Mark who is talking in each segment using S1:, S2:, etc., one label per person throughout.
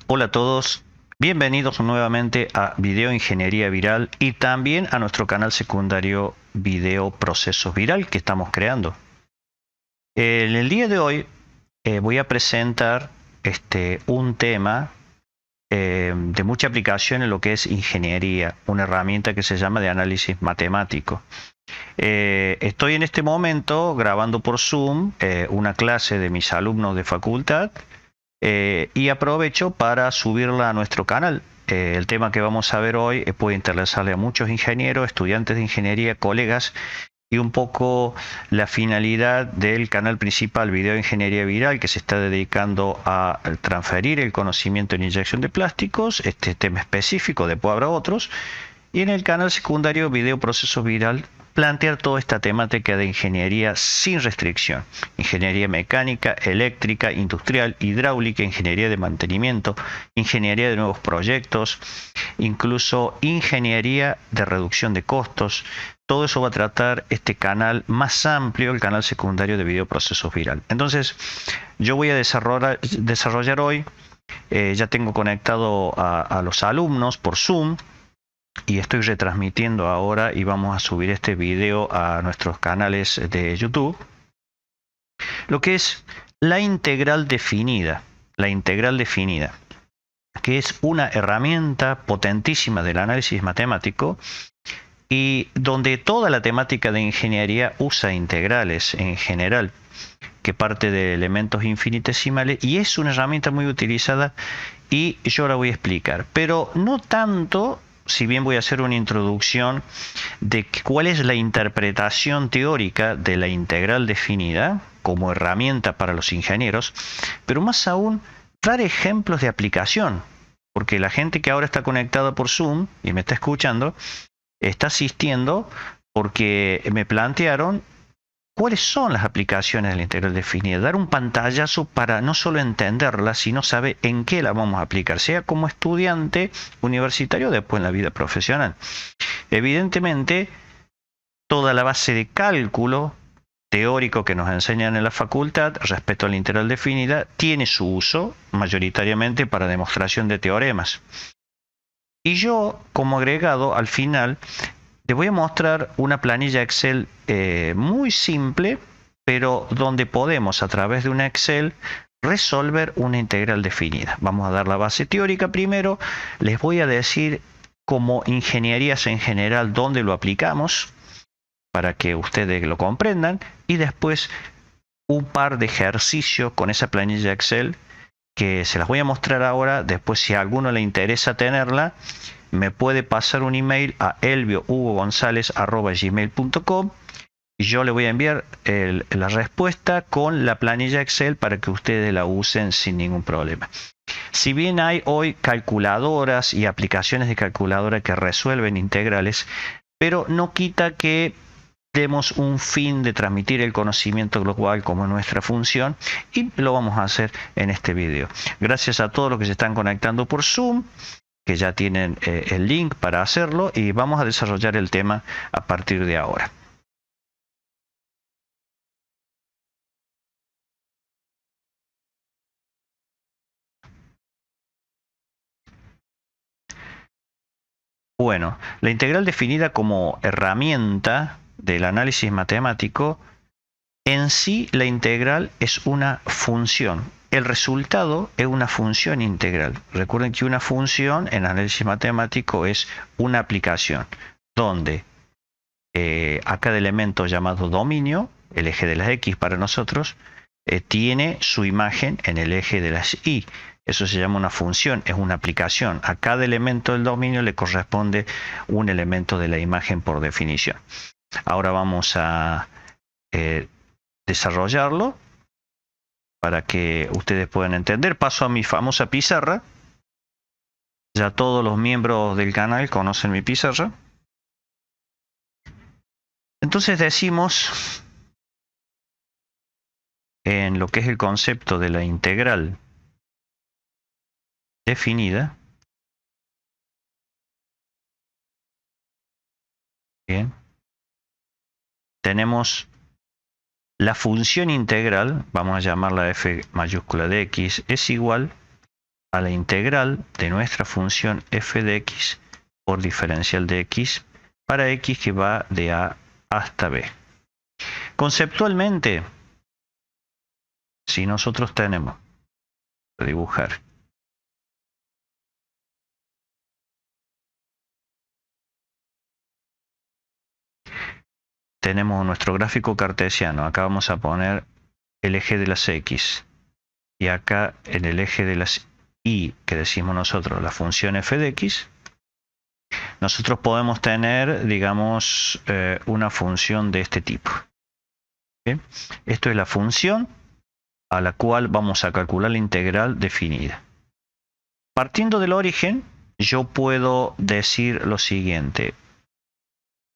S1: Hola a todos, bienvenidos nuevamente a Video Ingeniería Viral y también a nuestro canal secundario Video Procesos Viral que estamos creando. En el día de hoy voy a presentar un tema de mucha aplicación en lo que es ingeniería, una herramienta que se llama de análisis matemático. Estoy en este momento grabando por Zoom una clase de mis alumnos de facultad. Y aprovecho para subirla a nuestro canal. El tema que vamos a ver hoy puede interesarle a muchos ingenieros, estudiantes de ingeniería, colegas, y un poco la finalidad del canal principal Video Ingeniería Viral, que se está dedicando a transferir el conocimiento en inyección de plásticos, este tema específico, después habrá otros, y en el canal secundario Video Procesos Viral plantear toda esta temática de ingeniería sin restricción. Ingeniería mecánica, eléctrica, industrial, hidráulica, ingeniería de mantenimiento, ingeniería de nuevos proyectos, incluso ingeniería de reducción de costos. Todo eso va a tratar este canal más amplio, el canal secundario de Video Procesos Viral. Entonces, yo voy a desarrollar hoy, ya tengo conectado a los alumnos por Zoom, y estoy retransmitiendo ahora y vamos a subir este video a nuestros canales de YouTube. Lo que es la integral definida, que es una herramienta potentísima del análisis matemático y donde toda la temática de ingeniería usa integrales en general, que parte de elementos infinitesimales, y es una herramienta muy utilizada y yo la voy a explicar, pero no tanto. Si bien voy a hacer una introducción de cuál es la interpretación teórica de la integral definida como herramienta para los ingenieros, pero más aún dar ejemplos de aplicación, porque la gente que ahora está conectada por Zoom y me está escuchando, está asistiendo porque me plantearon cuáles son las aplicaciones de la integral definida, dar un pantallazo para no solo entenderla, sino saber en qué la vamos a aplicar, sea como estudiante universitario o después en la vida profesional. Evidentemente, toda la base de cálculo teórico que nos enseñan en la facultad respecto a la integral definida tiene su uso mayoritariamente para demostración de teoremas. Y yo, como agregado, al final les voy a mostrar una planilla Excel muy simple, pero donde podemos a través de una Excel resolver una integral definida. Vamos a dar la base teórica primero, les voy a decir como ingenierías en general dónde lo aplicamos para que ustedes lo comprendan, y después un par de ejercicios con esa planilla Excel que se las voy a mostrar ahora. Después, si a alguno le interesa tenerla, me puede pasar un email a elviohugogonzalez@gmail.com y yo le voy a enviar la respuesta con la planilla Excel para que ustedes la usen sin ningún problema. Si bien hay hoy calculadoras y aplicaciones de calculadora que resuelven integrales, pero no quita que demos un fin de transmitir el conocimiento global como nuestra función, y lo vamos a hacer en este video. Gracias a todos los que se están conectando por Zoom, que ya tienen el link para hacerlo, y vamos a desarrollar el tema a partir de ahora. Bueno, la integral definida como herramienta del análisis matemático, en sí la integral es una función. El resultado es una función integral. Recuerden que una función en análisis matemático es una aplicación donde a cada elemento llamado dominio, el eje de las X para nosotros, tiene su imagen en el eje de las Y. Eso se llama una función, es una aplicación. A cada elemento del dominio le corresponde un elemento de la imagen por definición. Ahora vamos a desarrollarlo para que ustedes puedan entender. Paso a mi famosa pizarra. Ya todos los miembros del canal conocen mi pizarra. Entonces decimos, en lo que es el concepto de la integral definida, bien, tenemos la función integral, vamos a llamarla f mayúscula de x, es igual a la integral de nuestra función f de x por diferencial de x para x que va de a hasta b. Conceptualmente, si nosotros tenemos, voy a dibujar, tenemos nuestro gráfico cartesiano. Acá vamos a poner el eje de las x y acá en el eje de las y, que decimos nosotros, la función f de x. Nosotros podemos tener, digamos, una función de este tipo. ¿Bien? Esto es la función a la cual vamos a calcular la integral definida. Partiendo del origen, yo puedo decir lo siguiente.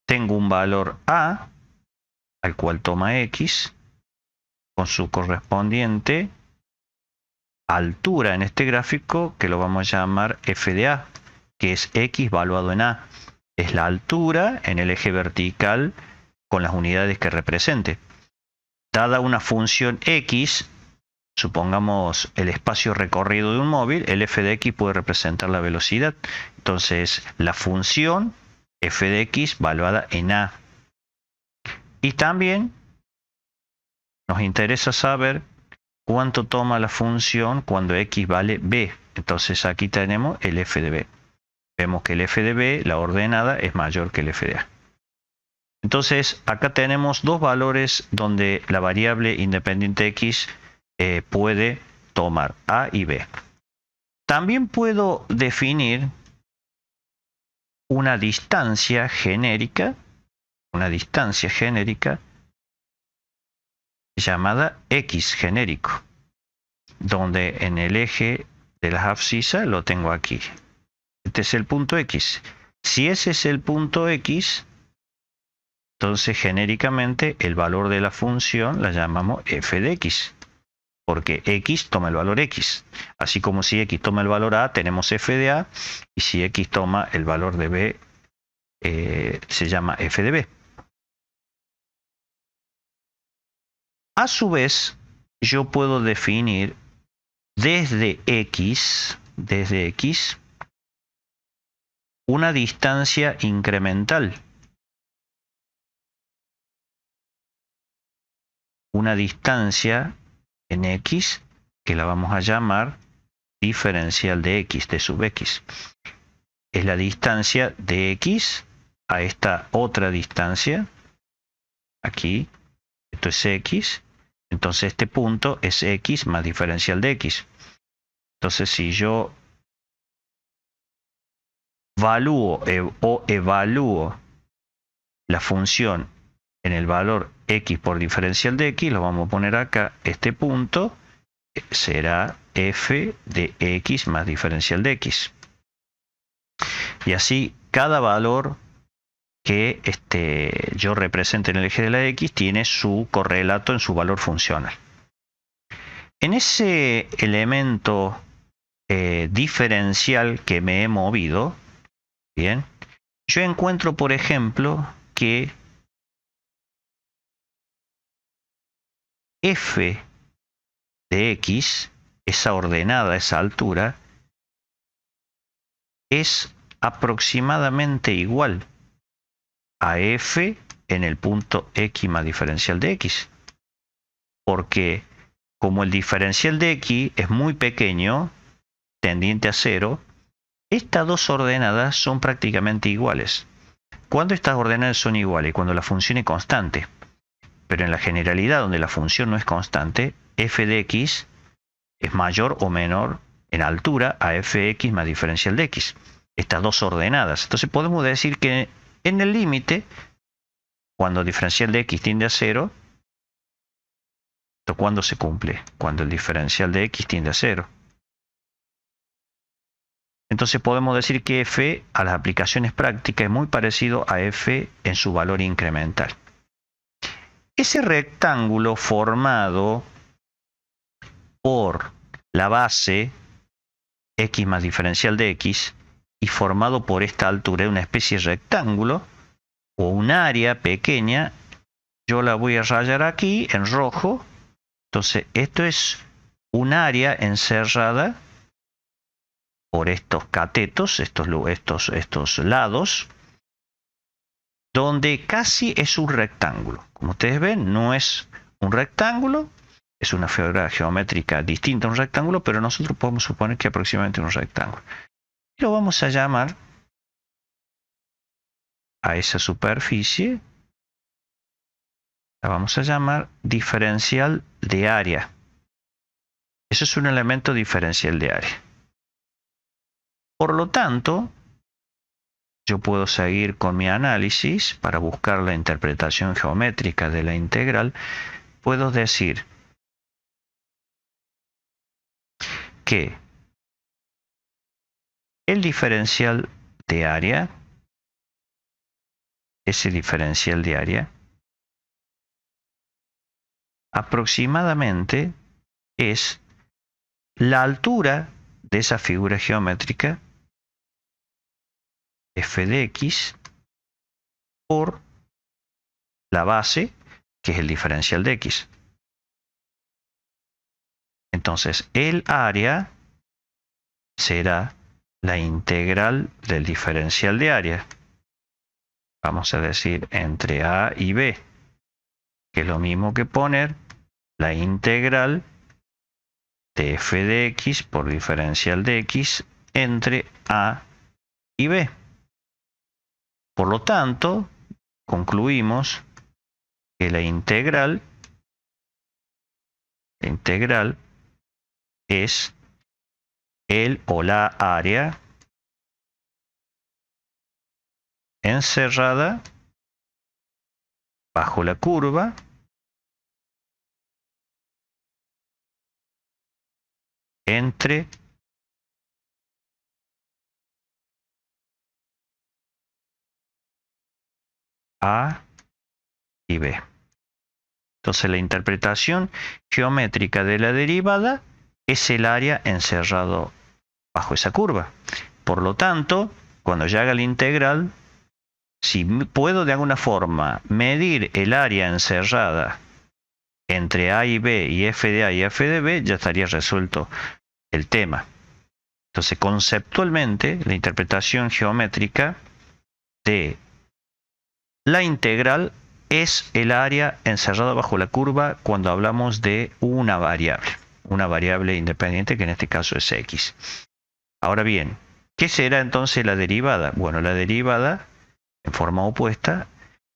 S1: Tengo un valor a, al cual toma x, con su correspondiente altura en este gráfico, que lo vamos a llamar f de a, que es x valuado en a. Es la altura en el eje vertical con las unidades que represente. Dada una función x, supongamos el espacio recorrido de un móvil, el f de x puede representar la velocidad. Entonces, la función f de x valuada en a. Y también nos interesa saber cuánto toma la función cuando x vale b. Entonces, aquí tenemos el f de b. Vemos que el f de b, la ordenada, es mayor que el f de a. Entonces, acá tenemos dos valores donde la variable independiente x puede tomar a y b. También puedo definir una distancia genérica llamada x genérico, donde en el eje de las abscisas lo tengo aquí. Este es el punto x. Si ese es el punto x, entonces genéricamente el valor de la función la llamamos f de x, porque x toma el valor x. Así como si x toma el valor a, tenemos f de a, y si x toma el valor de b, se llama f de b. A su vez, yo puedo definir desde x una distancia incremental. Una distancia en x que la vamos a llamar diferencial de x, de sub x. Es la distancia de x a esta otra distancia. Aquí, esto es x. Entonces este punto es x más diferencial de x. Entonces si yo evalúo la función en el valor x por diferencial de x, lo vamos a poner acá. Este punto será f de x más diferencial de x. Y así cada valor que yo represente en el eje de la x tiene su correlato en su valor funcional. En ese elemento diferencial que me he movido, bien, yo encuentro, por ejemplo, que f de x, esa ordenada, esa altura, es aproximadamente igual a f en el punto x más diferencial de x. Porque como el diferencial de x es muy pequeño, tendiente a 0, estas dos ordenadas son prácticamente iguales. ¿Cuándo estas ordenadas son iguales? Cuando la función es constante. Pero en la generalidad, donde la función no es constante, f de x es mayor o menor en altura a fx más diferencial de x. Estas dos ordenadas. Entonces podemos decir que en el límite, cuando diferencial de x tiende a 0, ¿cuándo se cumple? Cuando el diferencial de x tiende a 0. Entonces podemos decir que f a las aplicaciones prácticas es muy parecido a f en su valor incremental. Ese rectángulo formado por la base x más diferencial de x y formado por esta altura de una especie de rectángulo o un área pequeña, yo la voy a rayar aquí en rojo. Entonces esto es un área encerrada por estos catetos, estos lados, donde casi es un rectángulo. Como ustedes ven, no es un rectángulo, es una figura geométrica distinta a un rectángulo, pero nosotros podemos suponer que aproximadamente un rectángulo. Y lo vamos a llamar a esa superficie, la vamos a llamar diferencial de área. Eso es un elemento diferencial de área. Por lo tanto, yo puedo seguir con mi análisis para buscar la interpretación geométrica de la integral. Puedo decir que el diferencial de área, ese diferencial de área, aproximadamente es la altura de esa figura geométrica f de x por la base, que es el diferencial de x. Entonces, el área será la integral del diferencial de área. Vamos a decir entre a y b, que es lo mismo que poner la integral de f de x por diferencial de x entre a y b. Por lo tanto, concluimos que la integral es el o la área encerrada bajo la curva entre A y B. Entonces la interpretación geométrica de la derivada es el área encerrado bajo esa curva. Por lo tanto, cuando yo haga la integral, si puedo de alguna forma medir el área encerrada entre A y B y f de A y f de B, ya estaría resuelto el tema. Entonces, conceptualmente, la interpretación geométrica de la integral es el área encerrada bajo la curva cuando hablamos de una variable independiente, que en este caso es x. Ahora bien, ¿qué será entonces la derivada? Bueno, la derivada, en forma opuesta,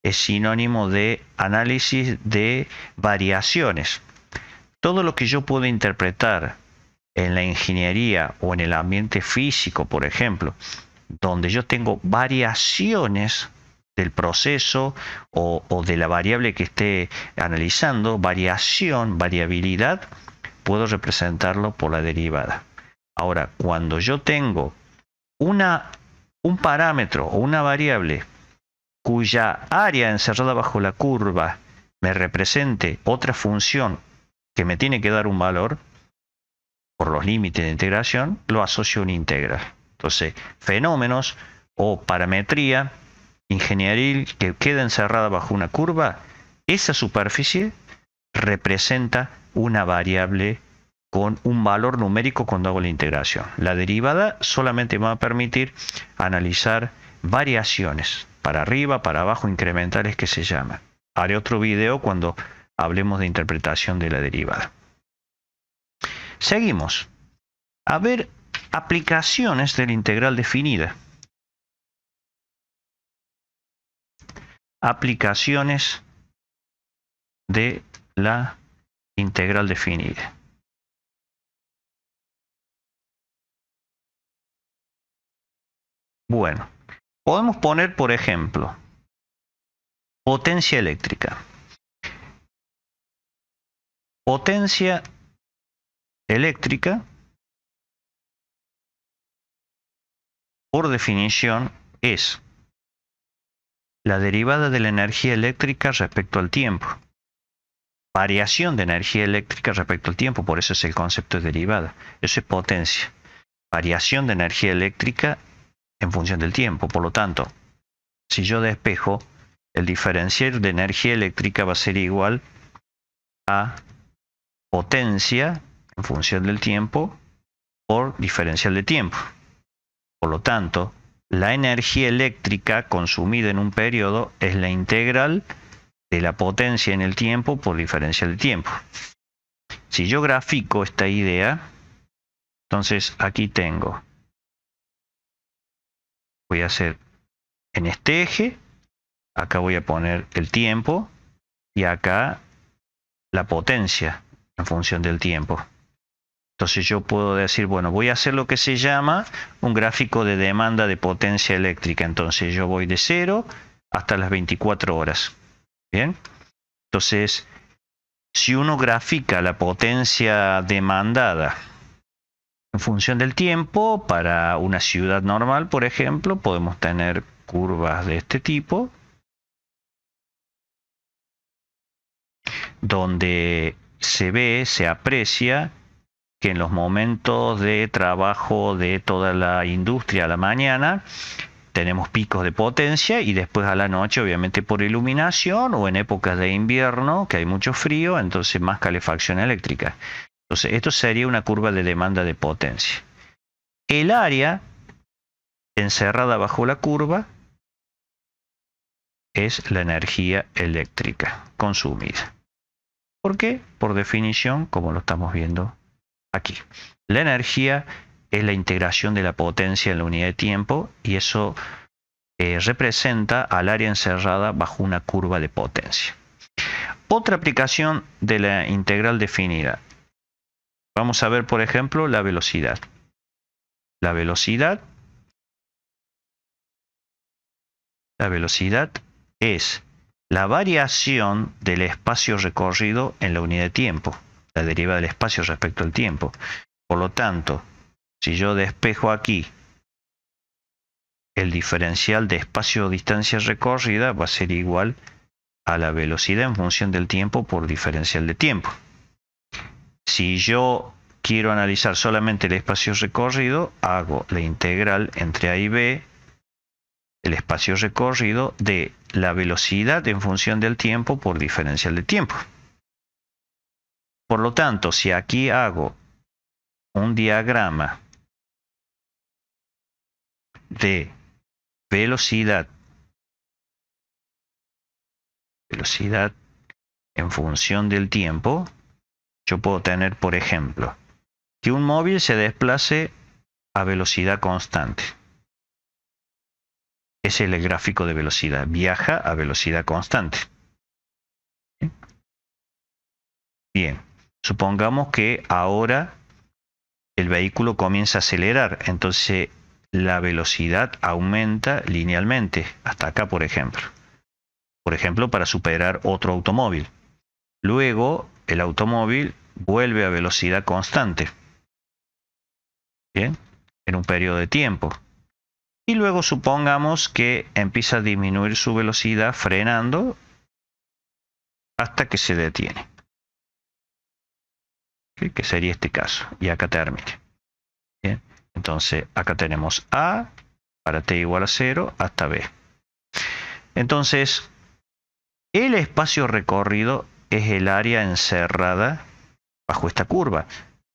S1: es sinónimo de análisis de variaciones. Todo lo que yo puedo interpretar en la ingeniería o en el ambiente físico, por ejemplo, donde yo tengo variaciones del proceso o de la variable que esté analizando, variabilidad, puedo representarlo por la derivada. Ahora, cuando yo tengo un parámetro o una variable cuya área encerrada bajo la curva me represente otra función que me tiene que dar un valor por los límites de integración, lo asocio a una integral. Entonces, fenómenos o parametría ingenieril que queda encerrada bajo una curva, esa superficie representa una variable con un valor numérico cuando hago la integración. La derivada solamente me va a permitir analizar variaciones para arriba, para abajo, incrementales que se llaman. Haré otro video cuando hablemos de interpretación de la derivada. Seguimos. A ver, aplicaciones de la integral definida. Aplicaciones de la integral definida. Bueno, podemos poner, por ejemplo, potencia eléctrica. Potencia eléctrica, por definición, es la derivada de la energía eléctrica respecto al tiempo. Variación de energía eléctrica respecto al tiempo, por eso es el concepto de derivada. Eso es potencia. Variación de energía eléctrica en función del tiempo. Por lo tanto, si yo despejo, el diferencial de energía eléctrica va a ser igual a potencia en función del tiempo por diferencial de tiempo. Por lo tanto, la energía eléctrica consumida en un periodo es la integral de la potencia en el tiempo por diferencial de tiempo. Si yo grafico esta idea, entonces aquí tengo, voy a hacer en este eje, acá voy a poner el tiempo y acá la potencia en función del tiempo. Entonces yo puedo decir, bueno, voy a hacer lo que se llama un gráfico de demanda de potencia eléctrica. Entonces yo voy de 0 hasta las 24 horas. Bien. Entonces, si uno grafica la potencia demandada en función del tiempo, para una ciudad normal, por ejemplo, podemos tener curvas de este tipo, donde se aprecia que en los momentos de trabajo de toda la industria a la mañana tenemos picos de potencia y después a la noche, obviamente por iluminación o en épocas de invierno que hay mucho frío, entonces más calefacción eléctrica. Entonces esto sería una curva de demanda de potencia. El área encerrada bajo la curva es la energía eléctrica consumida. ¿Por qué? Por definición, como lo estamos viendo aquí. La energía es la integración de la potencia en la unidad de tiempo y eso representa al área encerrada bajo una curva de potencia. Otra aplicación de la integral definida. Vamos a ver, por ejemplo, la velocidad. La velocidad es la variación del espacio recorrido en la unidad de tiempo, la deriva del espacio respecto al tiempo. Por lo tanto, si yo despejo aquí el diferencial de espacio o distancia recorrida, va a ser igual a la velocidad en función del tiempo por diferencial de tiempo. Si yo quiero analizar solamente el espacio recorrido, hago la integral entre A y B, el espacio recorrido, de la velocidad en función del tiempo por diferencial de tiempo. Por lo tanto, si aquí hago un diagrama de velocidad en función del tiempo, yo puedo tener, por ejemplo, que un móvil se desplace a velocidad constante. Ese es el gráfico de velocidad. Viaja a velocidad constante. Bien, supongamos que ahora el vehículo comienza a acelerar, entonces la velocidad aumenta linealmente, hasta acá, por ejemplo. Por ejemplo, para superar otro automóvil. Luego, el automóvil vuelve a velocidad constante. Bien, en un periodo de tiempo. Y luego supongamos que empieza a disminuir su velocidad frenando hasta que se detiene. ¿Sí? Que sería este caso. Y acá termina. Bien. Entonces acá tenemos A para t igual a 0 hasta B. Entonces el espacio recorrido es el área encerrada bajo esta curva.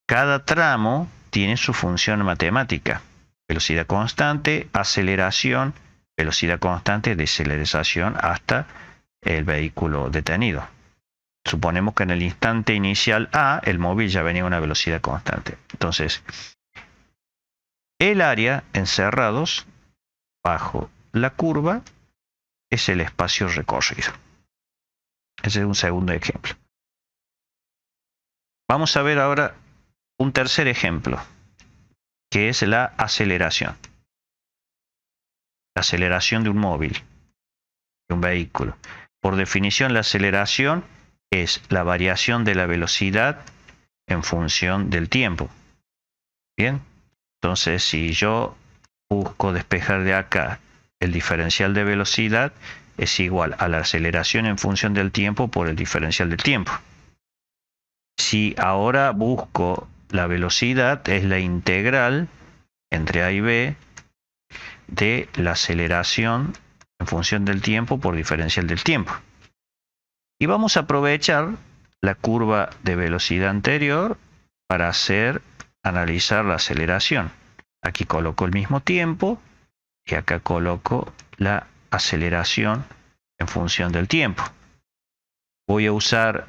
S1: Cada tramo tiene su función matemática. Velocidad constante, aceleración, velocidad constante, deceleración hasta el vehículo detenido. Suponemos que en el instante inicial A, el móvil ya venía a una velocidad constante. Entonces, el área encerrados bajo la curva es el espacio recorrido. Ese es un segundo ejemplo. Vamos a ver ahora un tercer ejemplo, que es la aceleración. La aceleración de un móvil, de un vehículo. Por definición, la aceleración es la variación de la velocidad en función del tiempo. Bien, entonces si yo busco despejar de acá el diferencial de velocidad, es igual a la aceleración en función del tiempo por el diferencial del tiempo. Si ahora busco la velocidad, es la integral entre A y B de la aceleración en función del tiempo por diferencial del tiempo. Y vamos a aprovechar la curva de velocidad anterior para analizar la aceleración. Aquí coloco el mismo tiempo y acá coloco la aceleración en función del tiempo. Voy a usar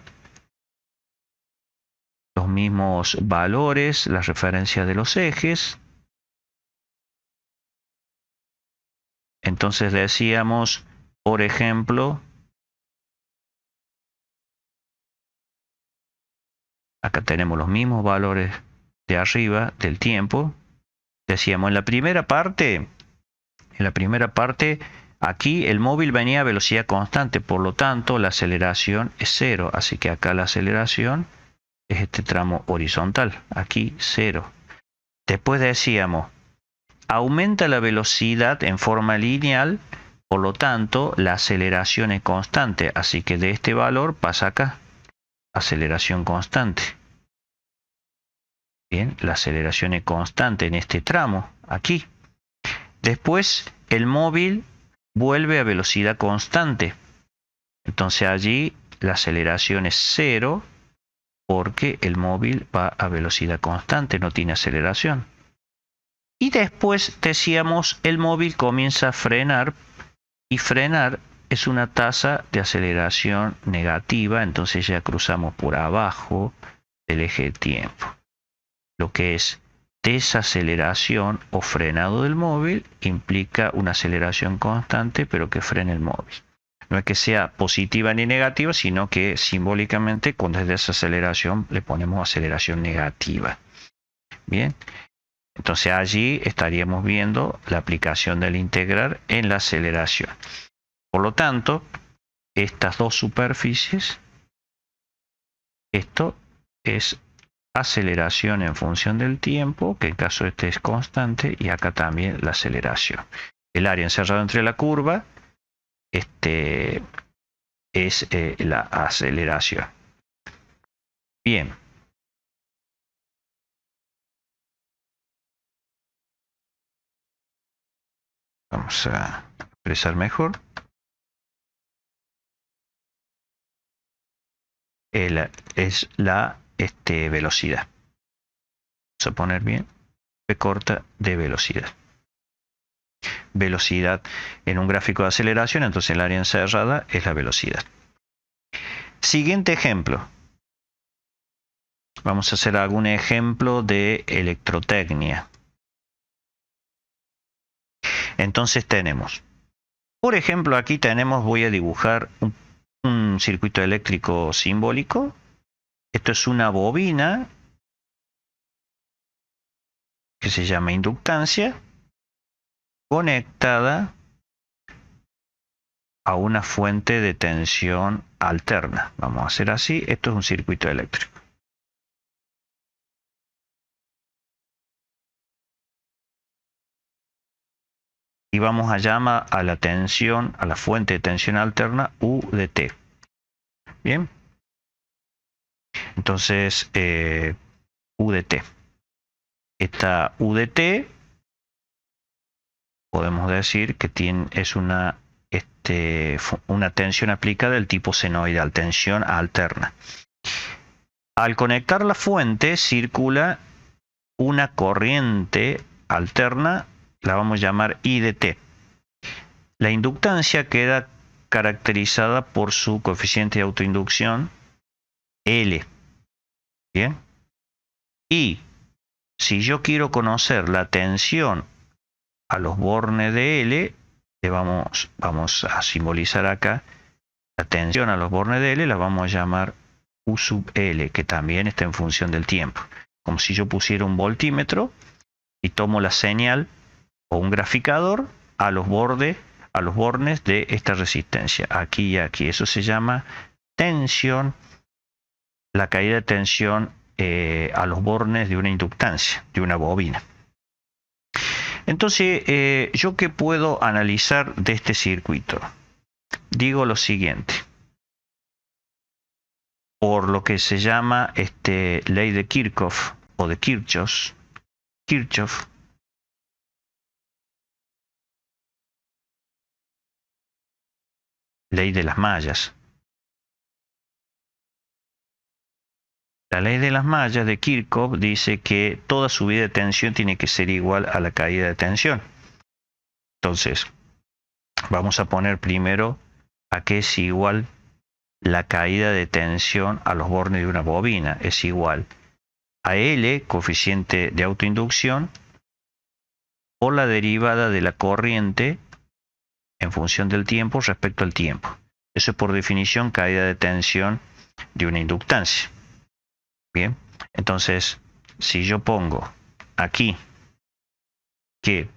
S1: los mismos valores, la referencia de los ejes. Entonces decíamos, por ejemplo, acá tenemos los mismos valores de arriba del tiempo. Decíamos en la primera parte, aquí el móvil venía a velocidad constante, por lo tanto la aceleración es 0, así que acá la aceleración es este tramo horizontal, aquí 0. Después decíamos, aumenta la velocidad en forma lineal, por lo tanto la aceleración es constante, así que de este valor pasa acá, aceleración constante. Bien, la aceleración es constante en este tramo, aquí. Después el móvil vuelve a velocidad constante. Entonces allí la aceleración es 0 porque el móvil va a velocidad constante, no tiene aceleración. Y después decíamos el móvil comienza a frenar y frenar es una tasa de aceleración negativa, entonces ya cruzamos por abajo del eje de tiempo. Lo que es desaceleración o frenado del móvil implica una aceleración constante, pero que frene el móvil. No es que sea positiva ni negativa, sino que simbólicamente cuando es desaceleración le ponemos aceleración negativa. Bien, entonces allí estaríamos viendo la aplicación del integral en la aceleración. Por lo tanto, estas dos superficies, esto es aceleración en función del tiempo, que en caso este es constante, y acá también la aceleración. El área encerrada entre la curva es la aceleración. Bien. Vamos a expresar mejor. Es la velocidad. Vamos a poner bien. B corta de velocidad. Velocidad en un gráfico de aceleración, entonces el área encerrada es la velocidad. Siguiente ejemplo. Vamos a hacer algún ejemplo de electrotecnia. Entonces tenemos, por ejemplo, aquí tenemos, voy a dibujar un circuito eléctrico simbólico. Esto es una bobina que se llama inductancia, conectada a una fuente de tensión alterna. Vamos a hacer así, esto es un circuito eléctrico. Y vamos a llamar a la tensión, a la fuente de tensión alterna U de T. Bien. Entonces, U de T. Esta U de T, podemos decir que es una tensión aplicada del tipo senoidal, tensión alterna. Al conectar la fuente, circula una corriente alterna, la vamos a llamar I de T. La inductancia queda caracterizada por su coeficiente de autoinducción L. Bien. Y si yo quiero conocer la tensión a los bornes de L, vamos a simbolizar acá la tensión a los bornes de L, la vamos a llamar U sub L, que también está en función del tiempo. Como si yo pusiera un voltímetro y tomo la señal o un graficador a los bornes de esta resistencia, aquí y aquí. Eso se llama tensión, la caída de tensión a los bornes de una inductancia, de una bobina. Entonces, ¿yo qué puedo analizar de este circuito? Digo lo siguiente. Por lo que se llama ley de Kirchhoff o de Kirchhoff, ley de las mallas. La ley de las mallas de Kirchhoff dice que toda subida de tensión tiene que ser igual a la caída de tensión. Entonces, vamos a poner primero a qué es igual la caída de tensión a los bornes de una bobina. Es igual a L, coeficiente de autoinducción, por la derivada de la corriente en función del tiempo respecto al tiempo. Eso es por definición caída de tensión de una inductancia. Bien, entonces si yo pongo aquí que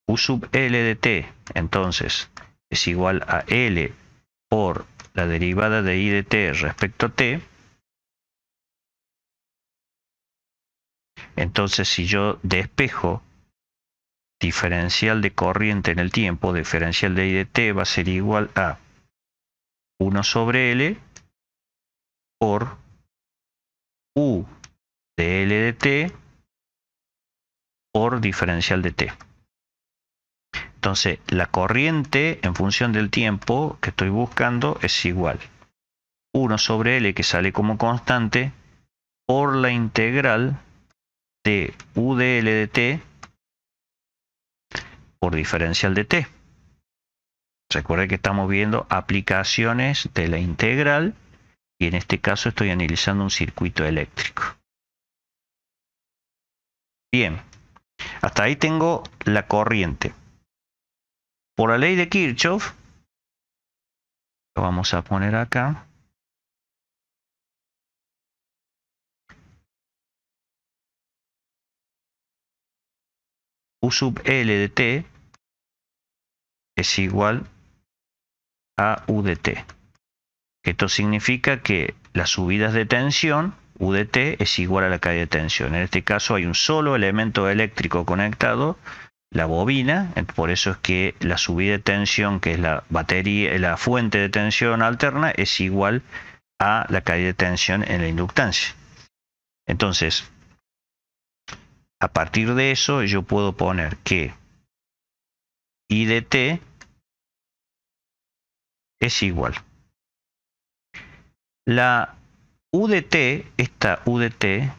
S1: U sub L de t, entonces es igual a L por la derivada de I de t respecto a t, entonces si yo despejo diferencial de corriente en el tiempo, diferencial de I de t va a ser igual a 1 sobre L por U de L de t por diferencial de t. Entonces, la corriente en función del tiempo que estoy buscando es igual 1 sobre L, que sale como constante, por la integral de U de L de t por diferencial de t. Recuerden que estamos viendo aplicaciones de la integral y en este caso estoy analizando un circuito eléctrico. Bien, hasta ahí tengo la corriente. Por la ley de Kirchhoff, lo vamos a poner acá. U sub L de t es igual a U de t. Esto significa que las subidas de tensión, U de t, es igual a la caída de tensión. En este caso hay un solo elemento eléctrico conectado, la bobina, por eso es que la subida de tensión, que es la batería, la fuente de tensión alterna, es igual a la caída de tensión en la inductancia. Entonces, a partir de eso yo puedo poner que I de t es igual. La U de t, esta U de t,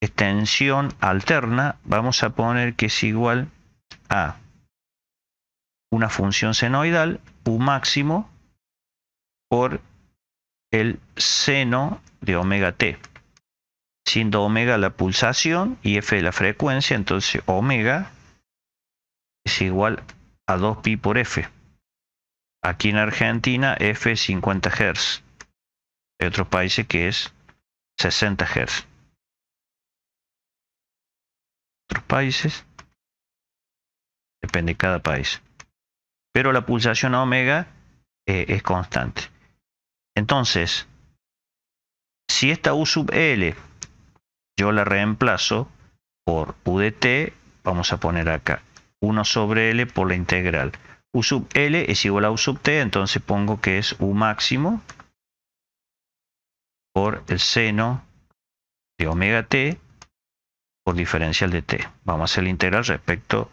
S1: es tensión alterna, vamos a poner que es igual a una función senoidal, U máximo, por el seno de omega t. Siendo omega la pulsación y f la frecuencia, entonces omega es igual a 2pi por f. Aquí en Argentina f es 50 Hz. Hay otros países que es 60 Hz. Otros países, depende de cada país. Pero la pulsación omega es constante. Entonces, si esta U sub L yo la reemplazo por U de t, vamos a poner acá 1 sobre L por la integral. U sub L es igual a U sub t, entonces pongo que es U máximo por el seno de omega t por diferencial de t. Vamos a hacer la integral respecto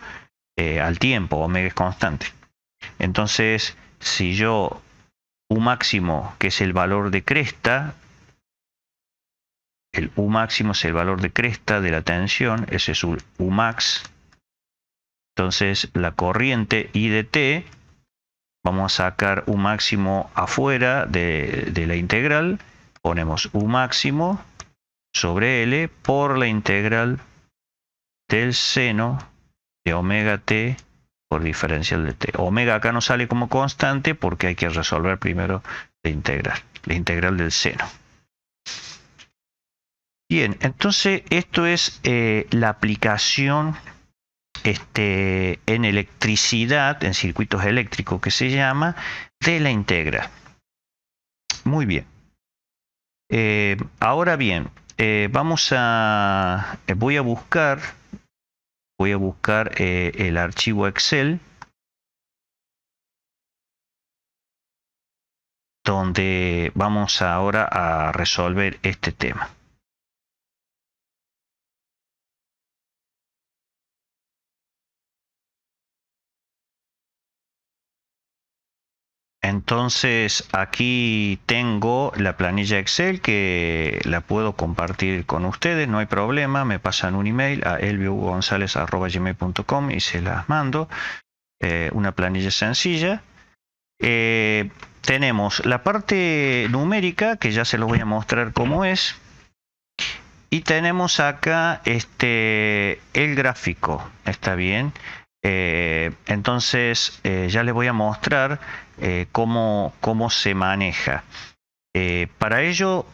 S1: al tiempo, omega es constante. Entonces, si yo U máximo, que es el valor de cresta, el U máximo es el valor de cresta de la tensión, ese es U max. Entonces, la corriente I de t, vamos a sacar U máximo afuera de la integral, ponemos U máximo sobre L por la integral del seno de omega t por diferencial de t. Omega acá no sale como constante porque hay que resolver primero la integral del seno. Bien, entonces esto es la aplicación en electricidad, en circuitos eléctricos que se llama, de la integral. Muy bien. Ahora bien, voy a buscar el archivo Excel donde vamos ahora a resolver este tema. Entonces aquí tengo la planilla Excel que la puedo compartir con ustedes, no hay problema, me pasan un email a elviogonzalez@gmail.com y se las mando. Una planilla sencilla. Tenemos la parte numérica que ya se los voy a mostrar cómo es. Y tenemos acá el gráfico, ¿está bien? Entonces ya les voy a mostrar cómo se maneja. Para ello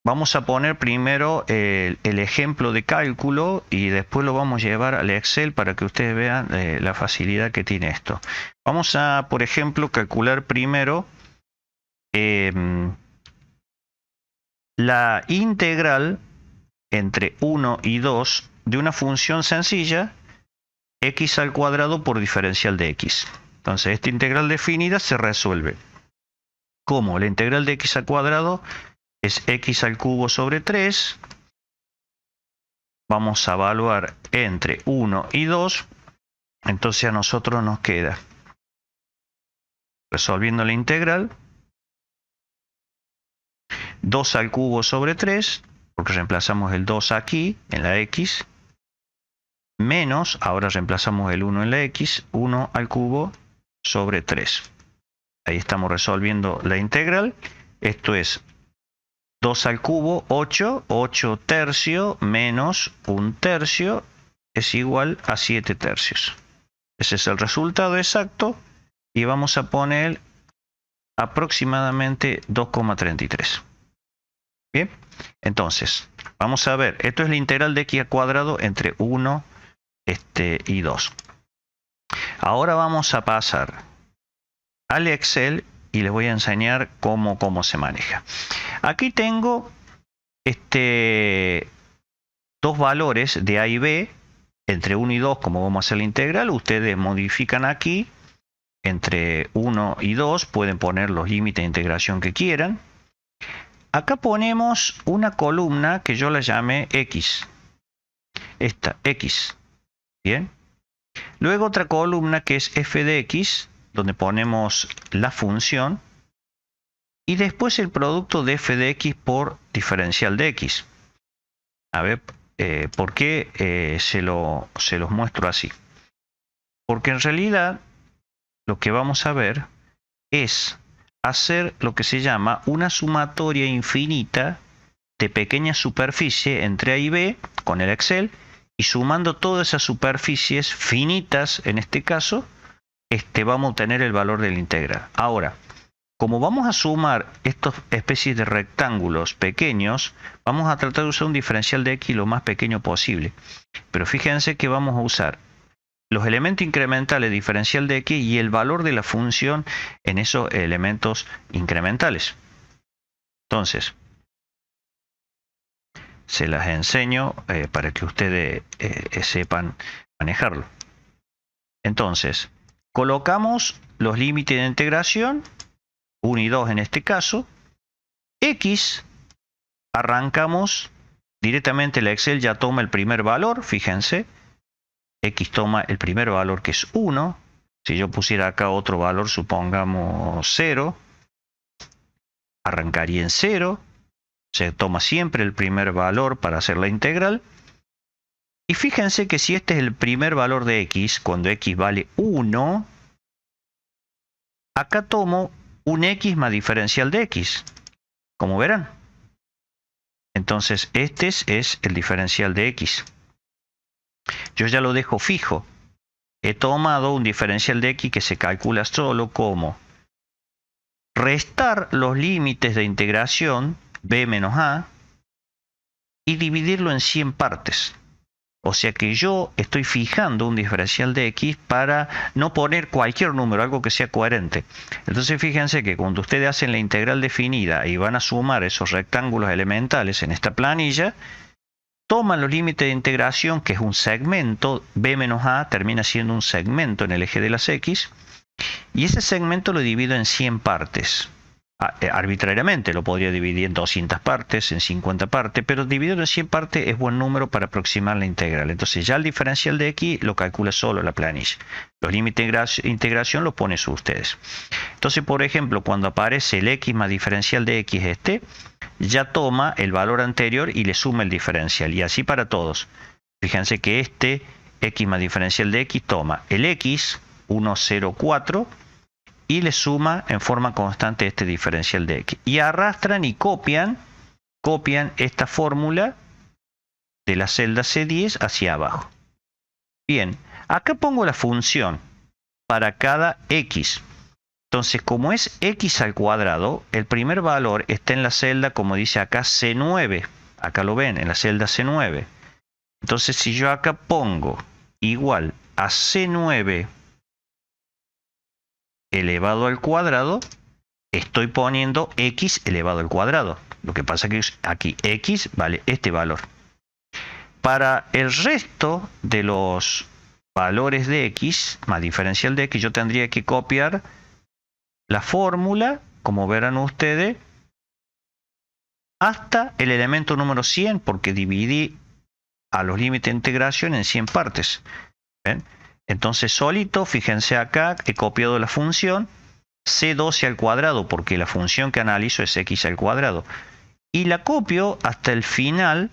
S1: vamos a poner primero el ejemplo de cálculo y después lo vamos a llevar al Excel para que ustedes vean la facilidad que tiene esto. Vamos a, por ejemplo, calcular primero la integral entre 1 y 2 de una función sencilla x al cuadrado por diferencial de x. Entonces esta integral definida se resuelve como la integral de x al cuadrado es x al cubo sobre 3. Vamos a evaluar entre 1 y 2. Entonces a nosotros nos queda, resolviendo la integral, 2 al cubo sobre 3, porque reemplazamos el 2 aquí en la x, menos, ahora reemplazamos el 1 en la x, 1 al cubo sobre 3. Ahí estamos resolviendo la integral. Esto es 2 al cubo, 8, 8 tercios menos 1 tercio es igual a 7 tercios. Ese es el resultado exacto y vamos a poner aproximadamente 2,33. Bien, entonces vamos a ver, esto es la integral de x al cuadrado entre 1 y 2. Ahora vamos a pasar al Excel y les voy a enseñar cómo se maneja. Aquí tengo dos valores de A y B, entre 1 y 2, como vamos a hacer la integral. Ustedes modifican aquí, entre 1 y 2, pueden poner los límites de integración que quieran. Acá ponemos una columna que yo la llamé X. Esta, X. Bien. Luego otra columna que es f de x, donde ponemos la función. Y después el producto de f de x por diferencial de x. A ver, ¿por qué se los muestro así? Porque en realidad lo que vamos a ver es hacer lo que se llama una sumatoria infinita de pequeñas superficies entre A y B con el Excel, y sumando todas esas superficies finitas, en este caso, vamos a obtener el valor de la integral. Ahora, como vamos a sumar estas especies de rectángulos pequeños, vamos a tratar de usar un diferencial de x lo más pequeño posible. Pero fíjense que vamos a usar los elementos incrementales de diferencial de x y el valor de la función en esos elementos incrementales. Entonces, se las enseño para que ustedes sepan manejarlo. Entonces, colocamos los límites de integración, 1 y 2 en este caso. X, arrancamos directamente, el Excel ya toma el primer valor, fíjense. X toma el primer valor, que es 1. Si yo pusiera acá otro valor, supongamos 0, arrancaría en 0. Se toma siempre el primer valor para hacer la integral. Y fíjense que si este es el primer valor de x, cuando x vale 1, acá tomo un x más diferencial de x, como verán. Entonces este es el diferencial de x. Yo ya lo dejo fijo. He tomado un diferencial de x que se calcula solo como restar los límites de integración b menos a y dividirlo en 100 partes. O sea que yo estoy fijando un diferencial de x para no poner cualquier número, algo que sea coherente. Entonces fíjense que cuando ustedes hacen la integral definida y van a sumar esos rectángulos elementales en esta planilla, toman los límites de integración, que es un segmento, b menos a termina siendo un segmento en el eje de las x, y ese segmento lo divido en 100 partes. arbitrariamente, lo podría dividir en 200 partes, en 50 partes, pero dividirlo en 100 partes es buen número para aproximar la integral. Entonces ya el diferencial de x lo calcula solo la planilla. Los límites de integración los ponen ustedes. Entonces, por ejemplo, cuando aparece el x más diferencial de x ya toma el valor anterior y le suma el diferencial. Y así para todos. Fíjense que x más diferencial de x toma el x 1,04 y le suma en forma constante este diferencial de x. Y arrastran y copian esta fórmula de la celda C10 hacia abajo. Bien, acá pongo la función para cada x. Entonces, como es x al cuadrado, el primer valor está en la celda, como dice acá, C9. Acá lo ven, en la celda C9. Entonces, si yo acá pongo igual a C9 elevado al cuadrado, estoy poniendo x elevado al cuadrado. Lo que pasa es que aquí x vale este valor. Para el resto de los valores de x, más diferencial de x, yo tendría que copiar la fórmula, como verán ustedes, hasta el elemento número 100, porque dividí a los límites de integración en 100 partes. ¿Ven? Entonces solito, fíjense acá, he copiado la función C12 al cuadrado, porque la función que analizo es x al cuadrado. Y la copio hasta el final,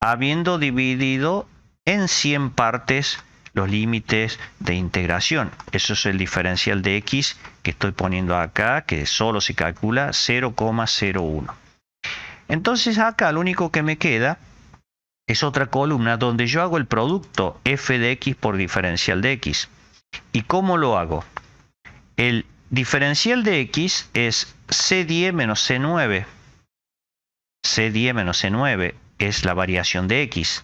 S1: habiendo dividido en 100 partes los límites de integración. Eso es el diferencial de x que estoy poniendo acá, que solo se calcula 0,01. Entonces acá lo único que me queda es otra columna donde yo hago el producto f de x por diferencial de x. ¿Y cómo lo hago? El diferencial de x es C10 menos C9. C10 menos C9 es la variación de x.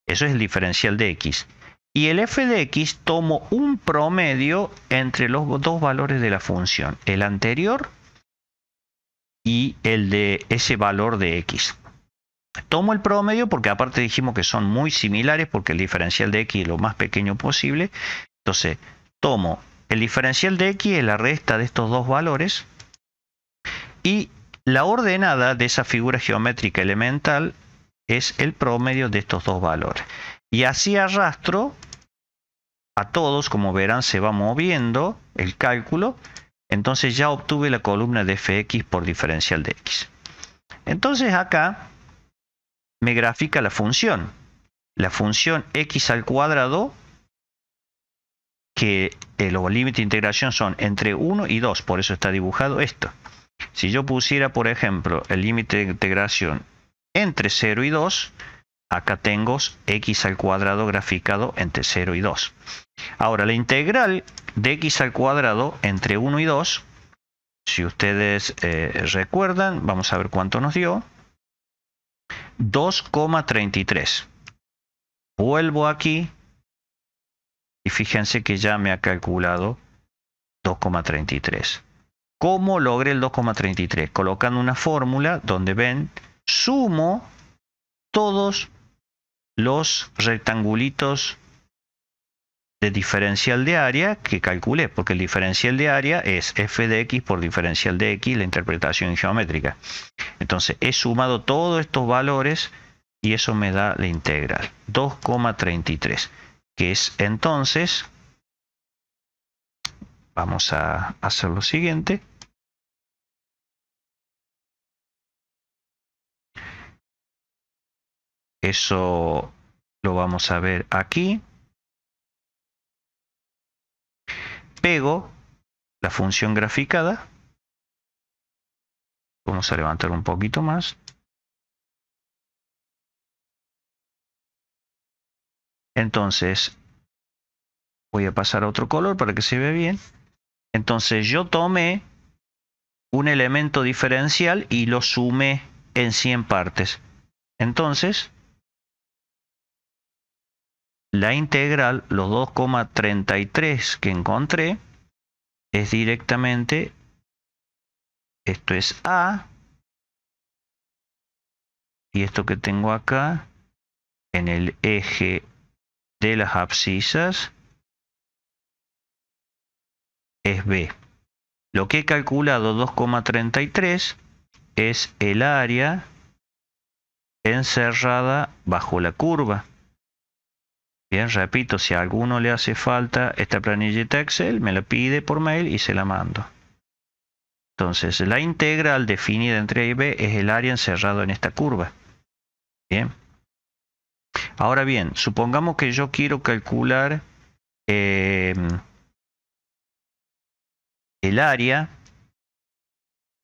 S1: Eso es el diferencial de x. Y el f de x tomo un promedio entre los dos valores de la función. El anterior y el de ese valor de x. Tomo el promedio porque aparte dijimos que son muy similares porque el diferencial de x es lo más pequeño posible. Entonces, tomo el diferencial de x es la resta de estos dos valores y la ordenada de esa figura geométrica elemental es el promedio de estos dos valores. Y así arrastro a todos, como verán se va moviendo el cálculo. Entonces ya obtuve la columna de fx por diferencial de x. Entonces acá me grafica la función x al cuadrado, que los límites de integración son entre 1 y 2, por eso está dibujado esto. Si yo pusiera, por ejemplo, el límite de integración entre 0 y 2, acá tengo x al cuadrado graficado entre 0 y 2. Ahora, la integral de x al cuadrado entre 1 y 2, si ustedes recuerdan, vamos a ver cuánto nos dio. 2,33. Vuelvo aquí y fíjense que ya me ha calculado 2,33. ¿Cómo logré el 2,33? Colocando una fórmula donde ven, sumo todos los rectangulitos de diferencial de área que calculé, porque el diferencial de área es f de x por diferencial de x, la interpretación geométrica. Entonces he sumado todos estos valores y eso me da la integral 2,33, que es entonces, vamos a hacer lo siguiente. Eso lo vamos a ver aquí. Pego la función graficada. Vamos a levantar un poquito más. Entonces, voy a pasar a otro color para que se vea bien. Entonces, yo tomé un elemento diferencial y lo sumé en 100 partes. Entonces, la integral, los 2,33 que encontré, es directamente, esto es A, y esto que tengo acá, en el eje de las abscisas, es B. Lo que he calculado 2,33 es el área encerrada bajo la curva. Bien, repito, si a alguno le hace falta esta planillita Excel, me la pide por mail y se la mando. Entonces, la integral definida entre A y B es el área encerrado en esta curva. Bien. Ahora bien, supongamos que yo quiero calcular el área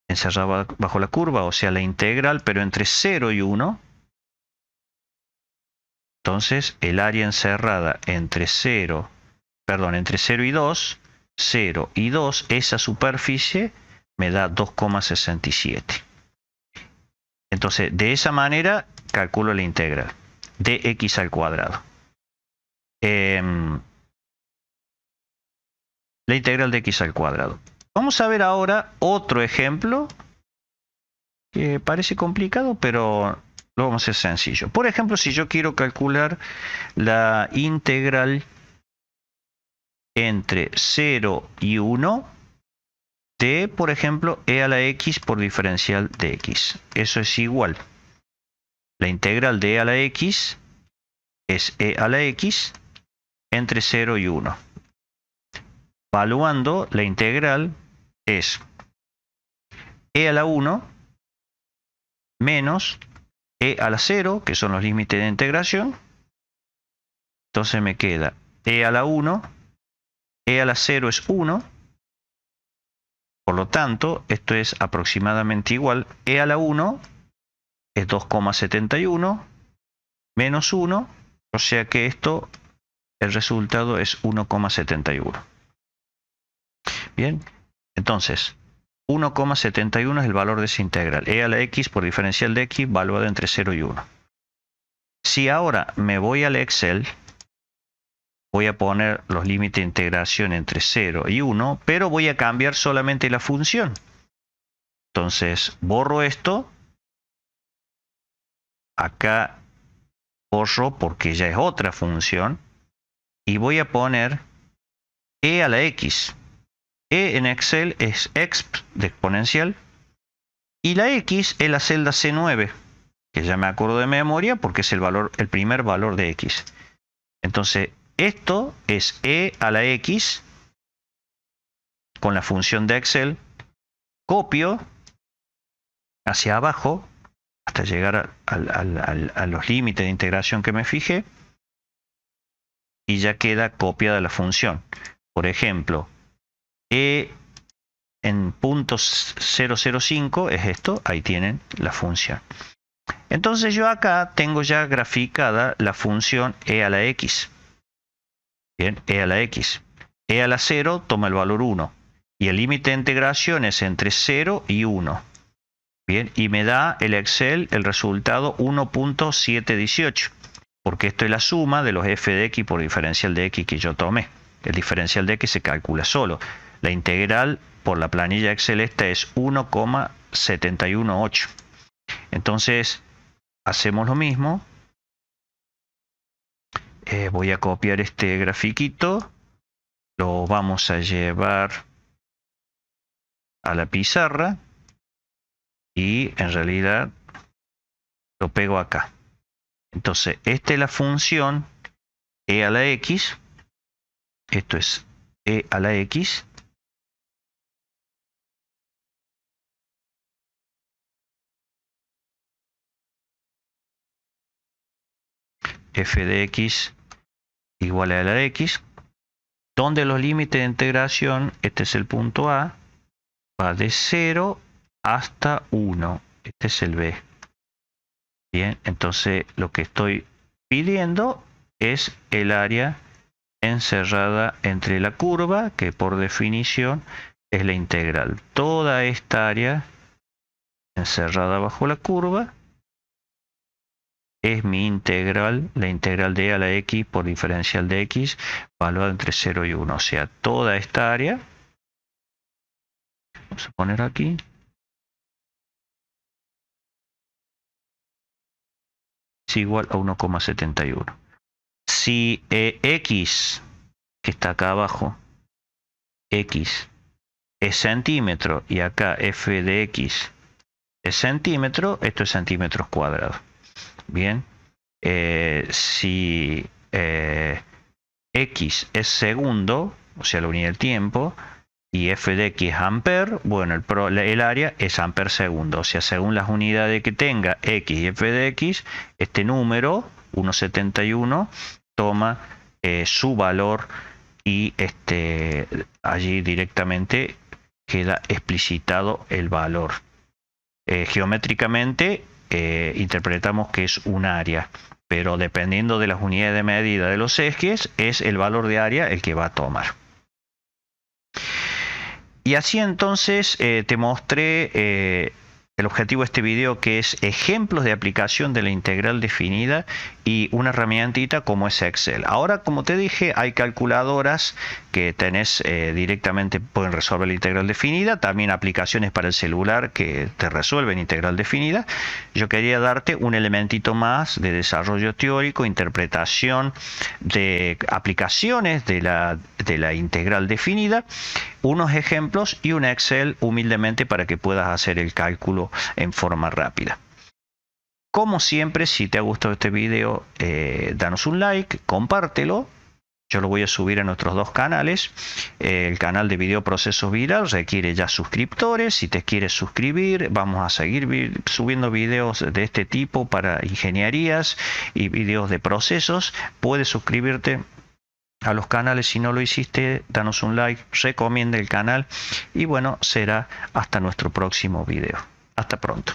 S1: encerrada bajo la curva, o sea, la integral, pero entre 0 y 1. Entonces, el área encerrada entre 0 y 2, 0 y 2, esa superficie me da 2,67. Entonces, de esa manera calculo la integral de x al cuadrado. La integral de x al cuadrado. Vamos a ver ahora otro ejemplo que parece complicado, pero lo vamos a hacer sencillo. Por ejemplo, si yo quiero calcular la integral entre 0 y 1 de, por ejemplo, e a la x por diferencial de x. Eso es igual. La integral de e a la x es e a la x entre 0 y 1. Evaluando, la integral es e a la 1 menos e a la 0, que son los límites de integración. Entonces me queda e a la 1, e a la 0 es 1. Por lo tanto, esto es aproximadamente igual. E a la 1 es 2,71 menos 1. O sea que esto, el resultado es 1,71. Bien, entonces 1,71 es el valor de esa integral. E a la x por diferencial de x valuada entre 0 y 1. Si ahora me voy al Excel, voy a poner los límites de integración entre 0 y 1, pero voy a cambiar solamente la función. Entonces borro esto. Acá borro porque ya es otra función. Y voy a poner e a la x. E en Excel es exp de exponencial. Y la x es la celda C9, que ya me acuerdo de memoria porque es el primer valor de x. Entonces, esto es e a la x con la función de Excel. Copio hacia abajo hasta llegar a los límites de integración que me fijé. Y ya queda copiada la función. Por ejemplo, e en .005 es esto. Ahí tienen la función. Entonces yo acá tengo ya graficada la función e a la x. Bien, e a la x. E a la 0 toma el valor 1. Y el límite de integración es entre 0 y 1. Bien, y me da el Excel el resultado 1.718. Porque esto es la suma de los f de x por diferencial de x que yo tomé. El diferencial de x se calcula solo. La integral por la planilla Excel esta es 1,718. Entonces, hacemos lo mismo. Voy a copiar este grafiquito. Lo vamos a llevar a la pizarra. Y en realidad lo pego acá. Entonces, esta es la función e a la x. Esto es e a la x. F de x igual a la x. Donde los límites de integración, este es el punto A, va de 0 hasta 1. Este es el B. Bien, entonces lo que estoy pidiendo es el área encerrada entre la curva, que por definición es la integral. Toda esta área encerrada bajo la curva es mi integral, la integral de e a la x por diferencial de x, valuada entre 0 y 1. O sea, toda esta área, vamos a poner aquí, es igual a 1,71. Si x, que está acá abajo, x es centímetro y acá f de x es centímetro, esto es centímetros cuadrados. Bien, si x es segundo, o sea la unidad del tiempo, y f de x es amper, bueno, el área es amper segundo. O sea, según las unidades que tenga x y f de x, este número, 1,71, toma su valor y allí directamente queda explicitado el valor. Geométricamente interpretamos que es un área, pero dependiendo de las unidades de medida de los ejes, es el valor de área el que va a tomar. Y así entonces te mostré el objetivo de este video, que es ejemplos de aplicación de la integral definida y una herramientita como es Excel. Ahora, como te dije, hay calculadoras que tenés directamente, pueden resolver la integral definida, también aplicaciones para el celular que te resuelven integral definida. Yo quería darte un elementito más de desarrollo teórico, interpretación de aplicaciones de la integral definida, unos ejemplos y un Excel humildemente para que puedas hacer el cálculo en forma rápida. Como siempre, si te ha gustado este video, danos un like, compártelo. Yo lo voy a subir a nuestros dos canales. El canal de Video Procesos Viral requiere ya suscriptores. Si te quieres suscribir, vamos a seguir subiendo videos de este tipo para ingenierías y videos de procesos. Puedes suscribirte a los canales. Si no lo hiciste, danos un like, recomienda el canal y bueno, será hasta nuestro próximo video. Hasta pronto.